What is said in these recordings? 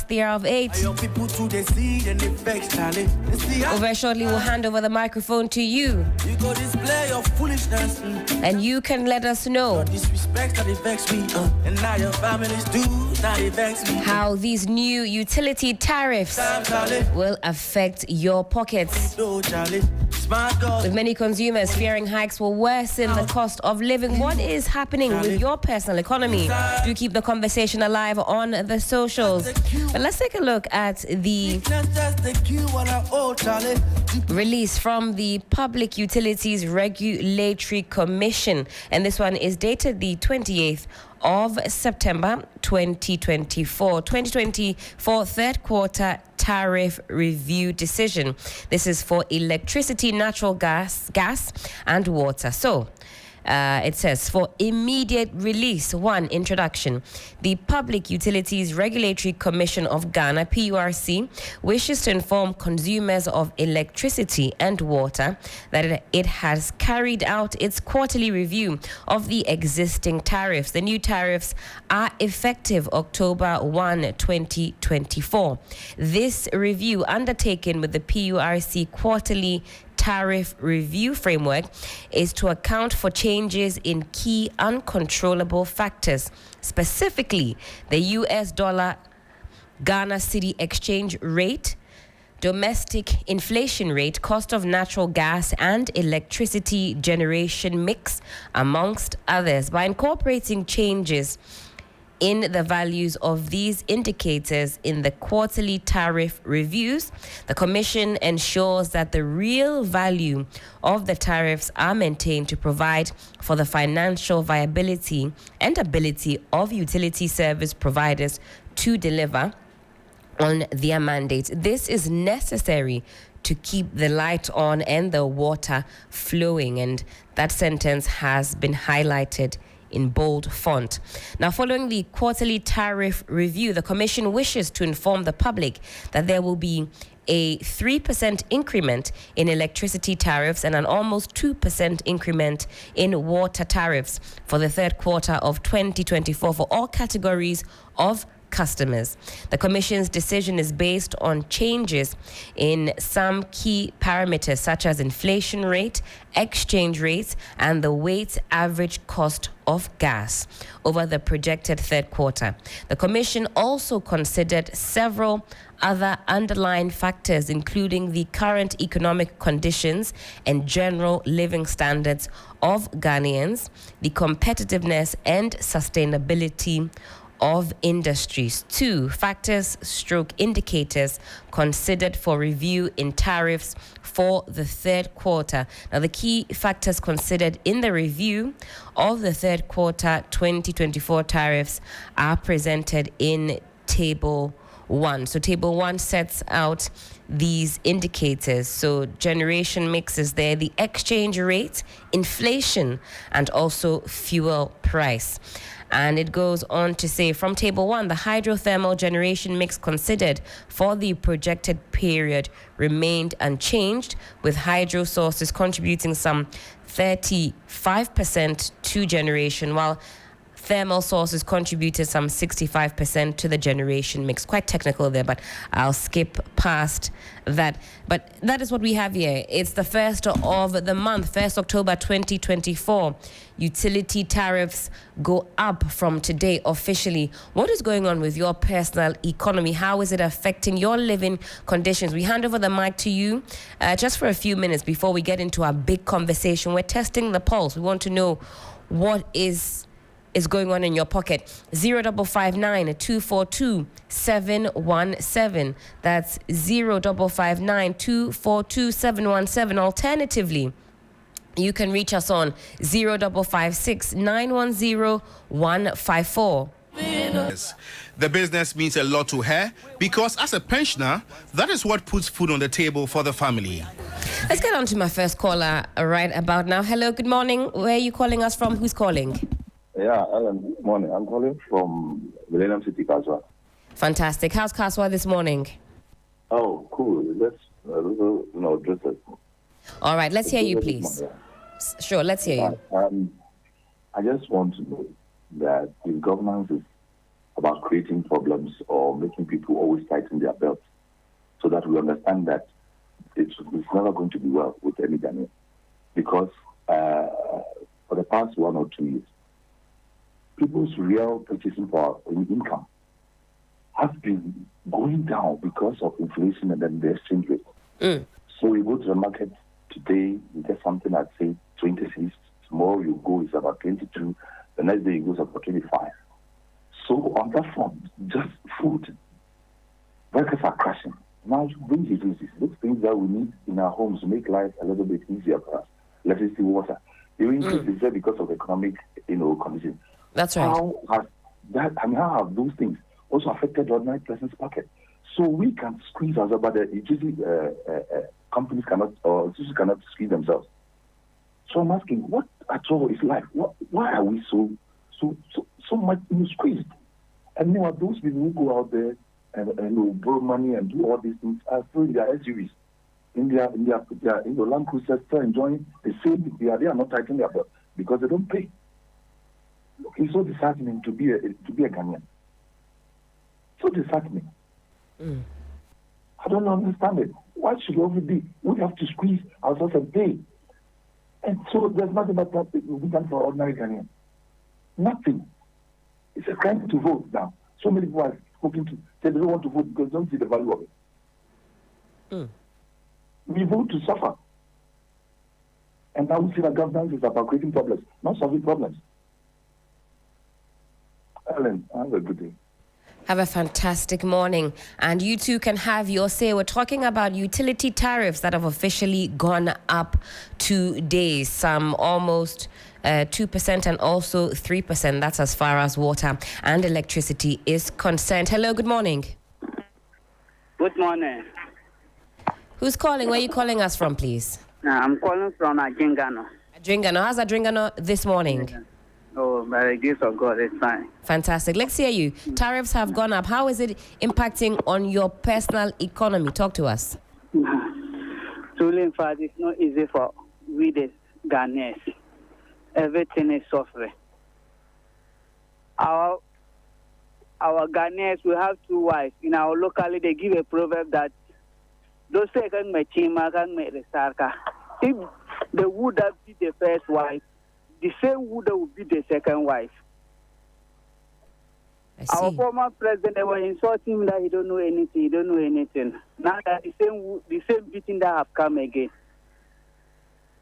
the hour of 8. Over shortly, we'll hand over the microphone to you. And you can let us know how these new utility tariffs will affect your pockets. With many consumers fearing hikes will worsen the cost of living, what is happening with your personal economy? Do keep the conversation alive on the socials. But let's take a look at the release from the Public Utilities Regulatory Commission. And this one is dated the 28th of September 2024 third quarter tariff review decision. This is for electricity, natural gas and water. So it says, for immediate release, 1, introduction. The Public Utilities Regulatory Commission of Ghana, PURC, wishes to inform consumers of electricity and water that it has carried out its quarterly review of the existing tariffs. The new tariffs are effective October 1, 2024. This review, undertaken with the PURC quarterly tariff review framework, is to account for changes in key uncontrollable factors, specifically the US dollar Ghana cedi exchange rate, domestic inflation rate, cost of natural gas and electricity generation mix, amongst others. By incorporating changes in the values of these indicators in the quarterly tariff reviews, the Commission ensures that the real value of the tariffs are maintained to provide for the financial viability and ability of utility service providers to deliver on their mandate. This is necessary to keep the light on and the water flowing, and that sentence has been highlighted in bold font. Now, following the quarterly tariff review, the Commission wishes to inform the public that there will be a 3% increment in electricity tariffs and an almost 2% increment in water tariffs for the third quarter of 2024 for all categories of customers. The Commission's decision is based on changes in some key parameters such as inflation rate, exchange rates, and the weighted average cost of gas over the projected third quarter. The Commission also considered several other underlying factors, including the current economic conditions and general living standards of Ghanaians, the competitiveness and sustainability of industries. 2, factors / indicators considered for review in tariffs for the third quarter. Now, the key factors considered in the review of the third quarter 2024 tariffs are presented in Table 1. So Table 1 sets out these indicators. So generation mix is there, the exchange rate, inflation, and also fuel price. And it goes on to say, from Table 1, the hydrothermal generation mix considered for the projected period remained unchanged, with hydro sources contributing some 35% to generation, while thermal sources contributed some 65% to the generation mix. Quite technical there, but I'll skip past that. But that is what we have here. It's the first of the month, 1st October 2024. Utility tariffs go up from today officially. What is going on with your personal economy? How is it affecting your living conditions? We hand over the mic to you just for a few minutes before we get into our big conversation. We're testing the pulse. We want to know what is going on in your pocket. 0559 242 717. That's 0559 242 717. Alternatively, you can reach us on 0556 910 154. The business means a lot to her because as a pensioner, that is what puts food on the table for the family. Let's get on to my first caller right about now. Hello, good morning. Where are you calling us from? Who's calling? Yeah, Alan, good morning. I'm calling from Millennium City, Kaswa. Fantastic. How's Kaswa this morning? Oh, cool. Let's, just all right, let's hear you, please. Sure, let's hear you. I just want to know that if governance is about creating problems or making people always tighten their belts, so that we understand that it's never going to be well with any Ghanaian. Because for the past 1 or 2 years, people's real purchasing power and income has been going down because of inflation and then the exchange rate. So you go to the market today, you get something at say 26. Tomorrow you go, it's about 22. The next day you go, it's about 25. So on that front, just food, workers are crashing. Now you bring utilities, those things that we need in our homes to make life a little bit easier for us. Electricity, water. The increase is there because of economic, conditions. That's right. How have those things also affected the ordinary person's pocket? So we can squeeze ourselves, but the utility companies cannot, or institutions cannot squeeze themselves. So I'm asking, what at all is life? Why are we so much squeezed? And now those people who go out there and borrow money and do all these things are still in their SUVs, in their Land Cruisers, still enjoying the same. They are not tightening their belt because they don't pay. Look, it's so disheartening to be a Ghanaian. So disheartening. I don't understand it. Why should we have to squeeze ourselves and pay? And so there's nothing but that we can for ordinary Ghanaian. Nothing. It's a crime to vote now. So many people are hoping to say they don't want to vote because they don't see the value of it. We vote to suffer. And now we see that governance is about creating problems, not solving problems. Ellen, have a good day. Have a fantastic morning. And you too can have your say. We're talking about utility tariffs that have officially gone up today. Some almost 2% and also 3%. That's as far as water and electricity is concerned. Hello, good morning. Good morning. Who's calling? Where are you calling us from, please? I'm calling from Adringano. Adringano. How's Adringano this morning? Oh, by the grace of God, it's fine. Fantastic. Let's hear you. Tariffs have gone up. How is it impacting on your personal economy? Talk to us. Truly, in fact, it's not easy for we the Ghanaians. Everything is suffering. Our Ghanaians, we have 2 wives. In our locality, they give a proverb that those second machima can make the sarka. If the wood that be the first wife, the same wood will be the second wife. Our former president, they were insulting him that he don't know anything. Now that the same beating that have come again.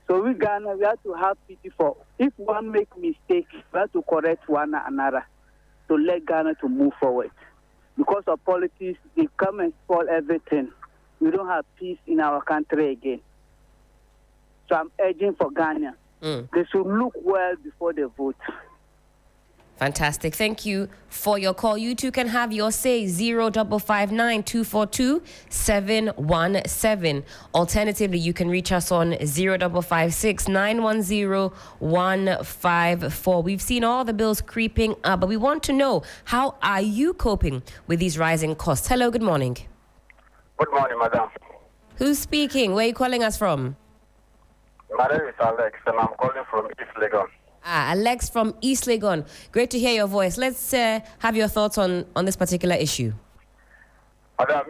So we Ghana, we have to have pity for. If one make mistake, we have to correct one another to let Ghana to move forward. Because of politics, they come and spoil everything. We don't have peace in our country again. So I'm urging for Ghana. They should look well before they vote. Fantastic. Thank you for your call. You too can have your say. 0559 242 717. Alternatively, you can reach us on 0556 910 154. We've seen all the bills creeping up, but we want to know, how are you coping with these rising costs? Hello, good morning. Good morning, madam. Who's speaking? Where are you calling us from? My name is Alex, and I'm calling from East Legon. Alex from East Legon. Great to hear your voice. Let's have your thoughts on this particular issue. Madam,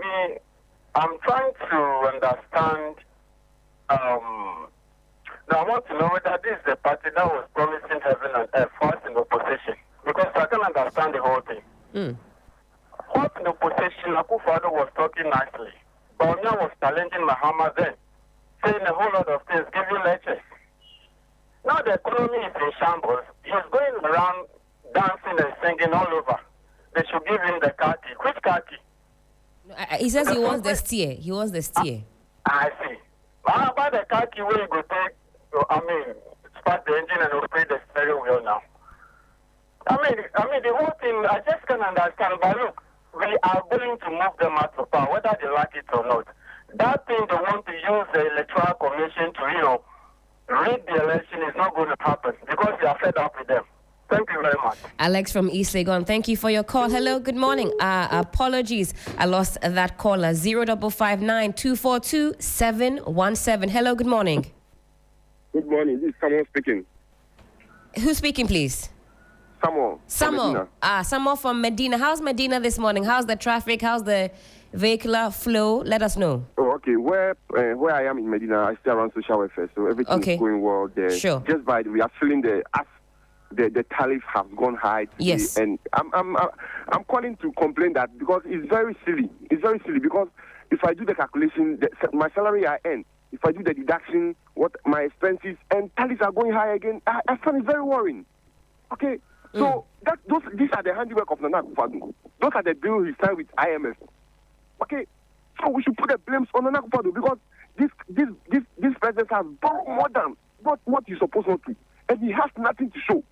I'm trying to understand. Now, I want to know whether this is the party that was promising heaven and earth first in opposition, because I can understand the whole thing. First in opposition, Akufo-Addo was talking nicely. Bawumia was challenging Mahama then, saying a whole lot of things, giving lectures. Now the economy is in shambles. He's going around dancing and singing all over. They should give him the car key. Which car key? He says he wants the steer. He wants the steer. I see. How about the car key where you go take, start the engine and operate the steering wheel now? I mean, the whole thing, I just can't understand. But look, we are going to move them out of power, whether they like it or not. That thing they want to use the Electoral Commission to, rig the election is not going to happen because they are fed up with them. Thank you very much. Alex from East Legon, thank you for your call. Hello, good morning. Apologies, I lost that caller. 0559 242 717. Hello, good morning. Good morning. This is someone speaking. Who's speaking, please? Samuel. Samuel. Samuel from Medina. How's Medina this morning? How's the traffic? How's the vehicular flow? Let us know. Oh, okay. Where I am in Medina, I stay around social welfare, so everything is going well there. Sure. Just by we are feeling the tariff has gone high today, yes. And I'm calling to complain that because it's very silly. It's very silly because if I do the calculation, my salary I earn, if I do the deduction, what my expenses and tariffs are going high again, I find it very worrying. Okay, so these are the handiwork of Nana Akufo-Addo. Those are the bills he signed with IMF. Okay, so we should put the blames on Nana Akufo-Addo because this president has borrowed more than what he's supposed not to, and he has nothing to show.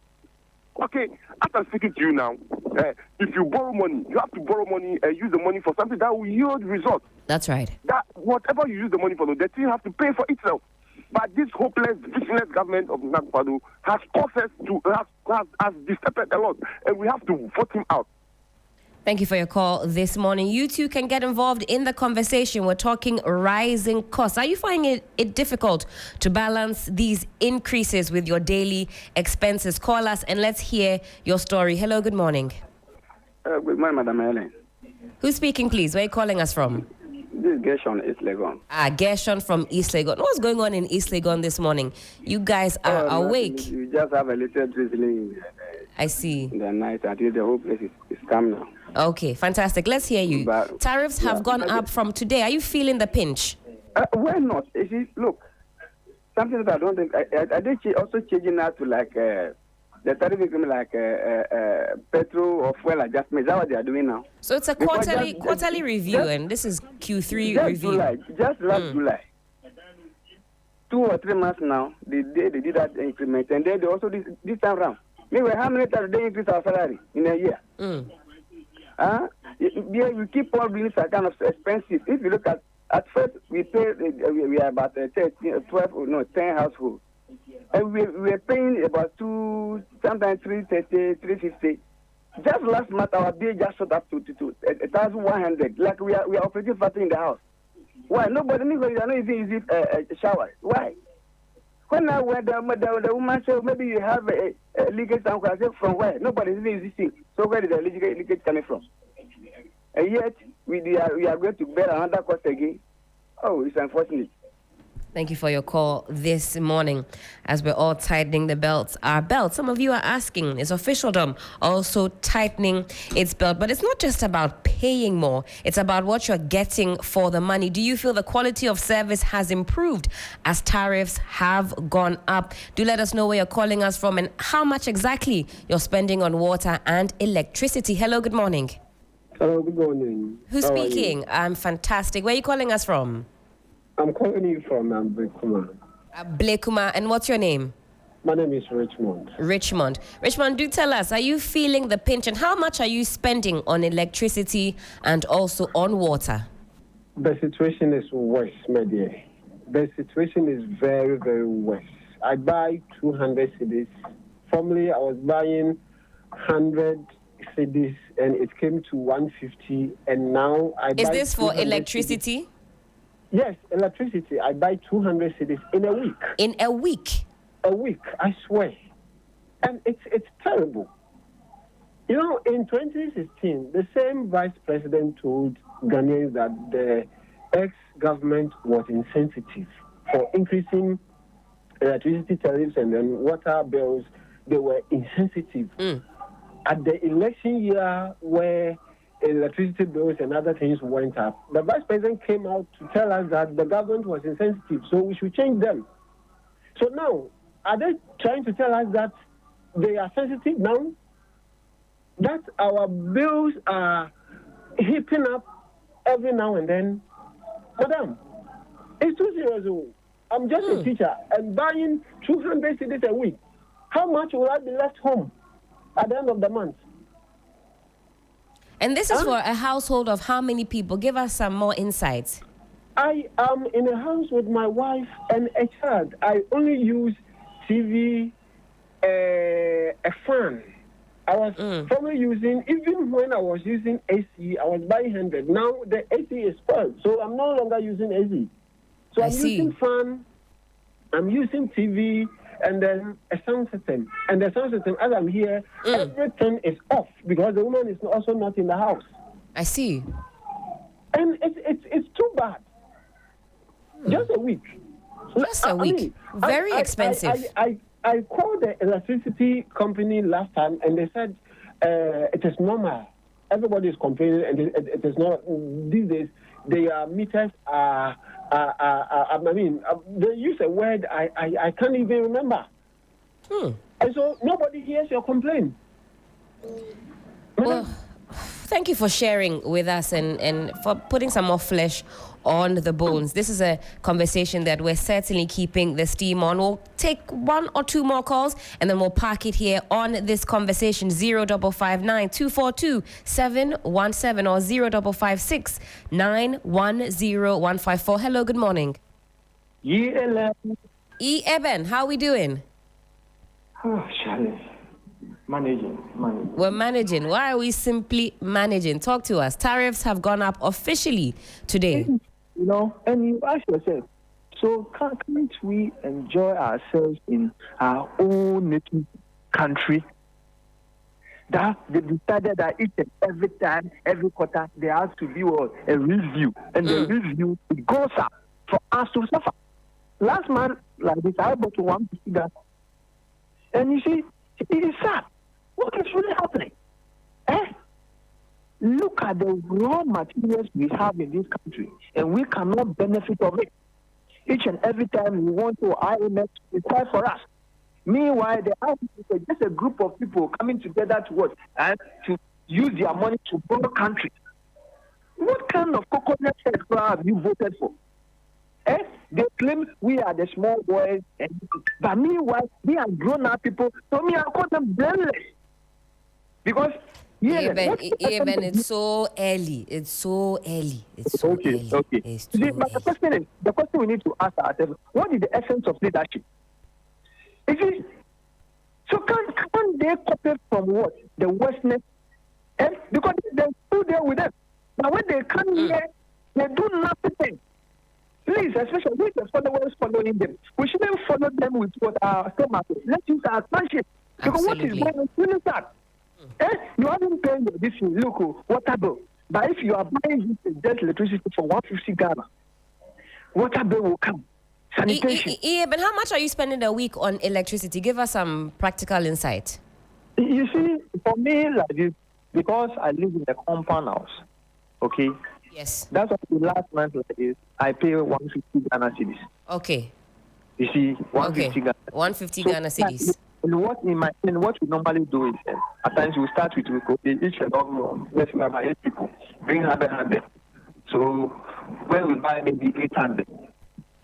Okay, as I'm speaking to you now, if you borrow money, you have to borrow money and use the money for something that will yield results. That's right. That whatever you use the money for, the thing has to pay for itself. But this hopeless, visionless government of Nana Akufo-Addo has caused us to has disturbed a lot, and we have to vote him out. Thank you for your call this morning. You too can get involved in the conversation. We're talking rising costs. Are you finding it difficult to balance these increases with your daily expenses? Call us and let's hear your story. Hello, good morning. Good morning, Madam Helen. Who's speaking, please? Where are you calling us from? This is Gershon, East Legon. Gershon from East Legon. What's going on in East Legon this morning? You guys are awake. You just have a little drizzling. I see. In the night, until the whole place is calm now. Okay, fantastic. Let's hear you. Tariffs have gone up from today. Are you feeling the pinch? Why not? You see, look, something that I don't think... I did also changing now to like... the tariff is like petrol or fuel adjustment. Is that what they are doing now? So it's a quarterly review, and this is Q3 review. Just last July. 2 or 3 months now, they did that increment, and then they also this time around. Meanwhile, how many times they increase our salary in a year? We keep on doing that kind of expensive. If you look at first, we pay, we are about 10 households. And we are paying about sometimes 330, 350. Just last month, our bill just shot up to 1,100. Like we are operating factory in the house. Why? Nobody knows you are not even using a shower. Why? When the woman said maybe you have a leakage somewhere, I said from where? Nobody is even using. So where is the leakage coming from? And yet we are going to bear another cost again. Oh, it's unfortunate. Thank you for your call this morning. As we're all tightening our belts, some of you are asking, is officialdom also tightening its belt? But it's not just about paying more. It's about what you're getting for the money. Do you feel the quality of service has improved as tariffs have gone up? Do let us know where you're calling us from and how much exactly you're spending on water and electricity. Hello, good morning. Hello, good morning. Who's speaking? I'm fantastic. Where are you calling us from? I'm calling you from Blekuma. Blekuma, and what's your name? My name is Richmond. Richmond, do tell us, are you feeling the pinch and how much are you spending on electricity and also on water? The situation is worse, my dear. The situation is very, very worse. I buy 200 cedis. Formerly, I was buying 100 cedis and it came to 150 and now I buy... Is this for electricity? Cedis. Yes, electricity. I buy 200 cedis in a week. In a week? A week, I swear. And it's terrible. You know, in 2016, the same vice president told Ghanaians that the ex-government was insensitive for increasing electricity tariffs and then water bills. They were insensitive. At the election year where electricity bills and other things went up, the vice president came out to tell us that the government was insensitive, so we should change them. So now, are they trying to tell us that they are sensitive now? That our bills are heaping up every now and then? Madam, it's too serious. I'm just a teacher and buying 200 cedis a week. How much will I be left home at the end of the month? And this is for a household of how many people? Give us some more insights. I am in a house with my wife and a child. I only use TV, a fan. I was formerly using, even when I was using AC, I was buying 100. Now the AC is spoiled, so I'm no longer using AC. So I'm using fan, I'm using TV, and then a sound system. And the sound system, as I'm here, everything is off because the woman is also not in the house. I see. And it's too bad. Just a week. Just a week. Very expensive. I called the electricity company last time, and they said it is normal. Everybody is complaining, and it is not. These days, their meters are. They use a word I can't even remember. And so nobody hears your complaint. Well, thank you for sharing with us and for putting some more flesh on the bones. This is a conversation that we're certainly keeping the steam on. We'll take one or two more calls and then we'll park it here on this conversation. 0559 242 717 or 0556 910 154. Hello, good morning. Eben, how are we doing? Oh, Charlie. Managing. We're managing. Why are we simply managing? Talk to us. Tariffs have gone up officially today. You know, and you ask yourself, so can't we enjoy ourselves in our own native country? That they decided that each and every time, every quarter, there has to be a review. And the review, it goes up for us to suffer. Last month, like this, I bought one cigar. And you see, it is sad. What is really happening? Look at the raw materials we have in this country, and we cannot benefit of it. Each and every time we want to IMF to decide for us. Meanwhile, there are just a group of people coming together to work and to use their money to grow countries. What kind of coconut have you voted for? They claim we are the small boys, but meanwhile, we are grown-up people. So I call them blameless. Because Even it's so early. It's so early. Okay. But the question we need to ask ourselves: what is the essence of leadership? So can't they copy from what the Westerners? Because they're still there with them. But when they come here, they do nothing. Please, especially with the followers following them, we shouldn't follow them with what our stomach is. Let's use our friendship. Because what is going on? You know that? You haven't paid this local water bill. But if you are buying just electricity for 150 Ghana, water bill will come. Sanitation. But how much are you spending a week on electricity? Give us some practical insight. You see, for me, like this, because I live in a compound house, okay? Yes. That's why the last month like this, I pay 150 Ghana cedis. Okay. You see, 150 Ghana. 150 Ghana cedis. And what we normally do is, at times we start with each and all, let's say about 8 people, bring 100. So when we buy maybe 800.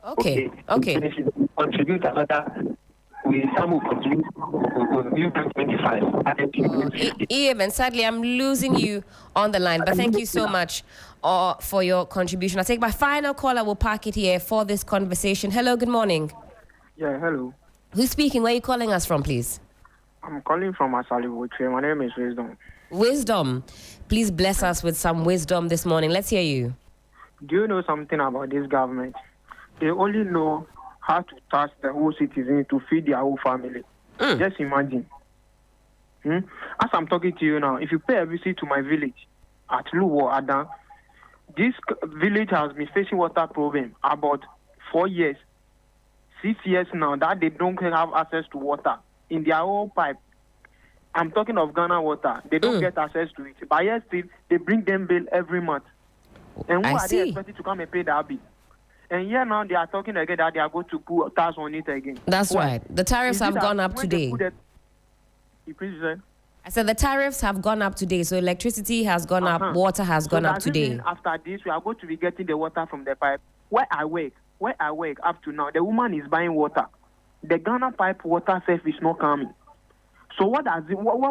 Okay. And if you contribute another, some will contribute 25. And sadly, I'm losing you on the line, but thank you so much for your contribution. I'll take my final call. I will park it here for this conversation. Hello, good morning. Yeah, hello. Who's speaking? Where are you calling us from, please? I'm calling from Asalibutre. My name is Wisdom. Wisdom. Please bless us with some wisdom this morning. Let's hear you. Do you know something about this government? They only know how to tax the whole citizen to feed their whole family. Just imagine. As I'm talking to you now, if you pay a visit to my village at Luwo, Adan, this village has been facing water problem about 4 years. 6 years now that they don't have access to water in their own pipe. I'm talking of Ghana water. They don't get access to it. But yet still, they bring them bill every month. And who are they expected to come and pay that bill? And here now they are talking again that they are going to put tax on it again. That's right. The tariffs have gone up today. I said the tariffs have gone up today. So electricity has gone up, water has gone up today. After this, we are going to be getting the water from the pipe. Where I work up to now, the woman is buying water. The Ghana pipe water safe is not coming. So what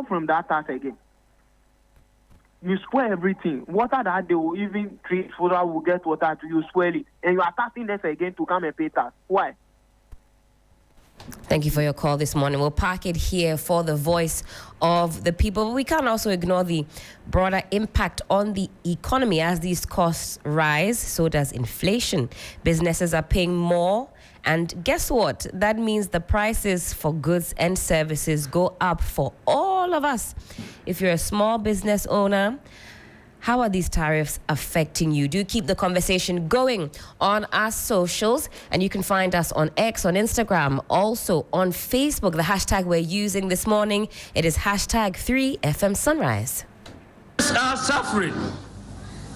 from that tax again? You spoil everything. Water that they will even treat for that will get water to you spoil it. And you are taxing them again to come and pay tax. Why? Thank you for your call this morning. We'll park it here for the voice of the people. But we can't also ignore the broader impact on the economy. As these costs rise, so does inflation. Businesses are paying more. And guess what? That means the prices for goods and services go up for all of us. If you're a small business owner, how are these tariffs affecting you? Do keep the conversation going on our socials, and you can find us on X, on Instagram, also on Facebook. The hashtag we're using this morning, it is hashtag 3FM Sunrise. Are suffering.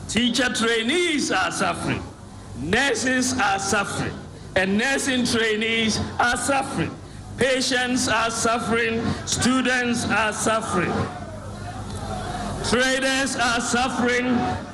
Teacher trainees are suffering. Nurses are suffering. And nursing trainees are suffering. Patients are suffering. Students are suffering. Traders are suffering.